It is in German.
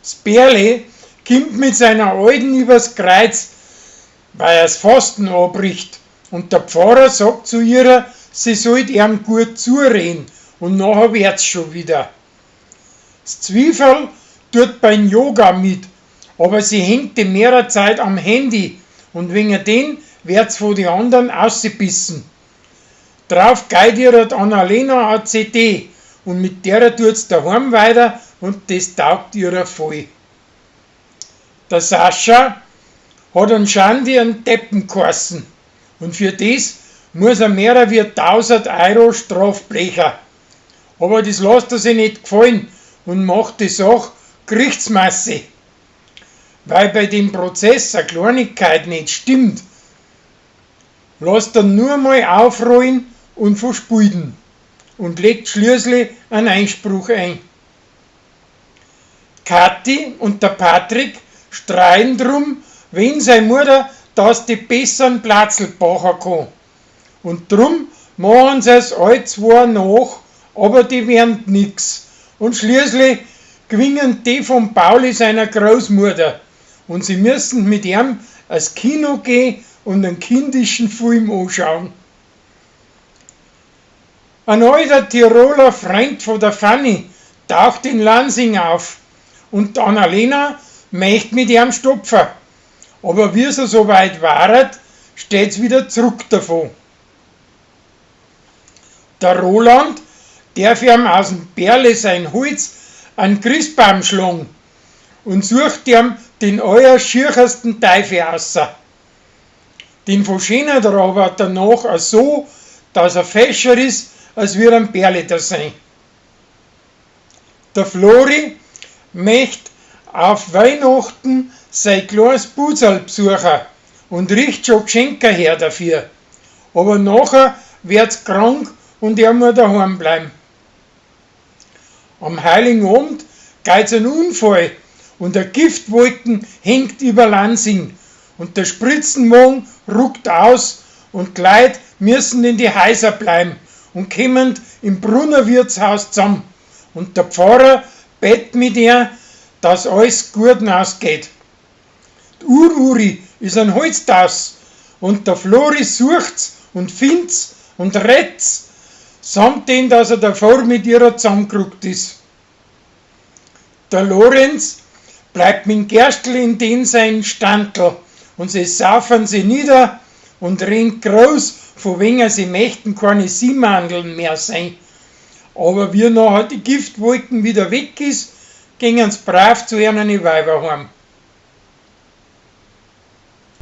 Das Bärle kommt mit seiner Alten übers Kreuz, weil er's Fasten abbricht. Und der Pfarrer sagt zu ihr, sie sollte ihm gut zureden und nachher wird's schon wieder. Das Zwiefel tut beim Yoga mit, aber sie hängt in mehrer Zeit am Handy und wegen dem wird's von den anderen ausgebissen. Drauf geht ihr Annalena eine CD und mit der tut's daheim weiter und das taugt ihr voll. Der Sascha hat an Schandi einen Deppen geheißen und für das muss er mehr als 1000 Euro Strafblecher. Aber das lässt er sich nicht gefallen und macht die Sache Gerichtsmasse. Weil bei dem Prozess eine Kleinigkeit nicht stimmt, lässt er nur mal aufrollen und verspulten und legt schließlich einen Einspruch ein. Kathi und der Patrick streiten drum, wenn seine Mutter das die besseren Platzl bauen kann. Und drum machen sie es alle zwei nach, aber die werden nix. Und schließlich gewinnen die von Pauli seiner Großmutter. Und sie müssen mit ihm ins Kino gehen und einen kindischen Film anschauen. Ein alter Tiroler Freund von der Fanny taucht in Lansing auf und Annalena möchte mit ihm stopfen. Aber wie sie so weit waren, steht's wieder zurück davon. Der Roland darf ihm aus dem Bärle sein Holz einen Christbaum schlagen und sucht ihm den allerschiersten Teufel aus. Den verschönert er aber danach so, dass er fescher ist, als wir ein Bärle da sein. Der Flori möchte auf Weihnachten sein kleines Butzerl besuchen und riecht schon Geschenke her dafür. Aber nachher wird's krank und er muss daheim bleiben. Am Heiligen Abend geht's ein Unfall und der Giftwolken hängt über Lansing und der Spritzenwagen ruckt aus und die Leute müssen in die Häuser bleiben und kommen im Brunnerwirtshaus zusammen. Und der Pfarrer bettet mit ihr, dass alles gut ausgeht. Die Ururi ist ein Holztaus und der Flori sucht's und find's und rett's, samt dem, dass er davor mit ihr zusammengerückt ist. Der Lorenz bleibt mit dem Gerstl in den seinen Standl und sie saufen sie nieder und rennt groß, von wegen sie möchten keine Siemandeln mehr sein. Aber wie nachher die Giftwolken wieder weg ist, gingen sie brav zu ihren Weiber heim.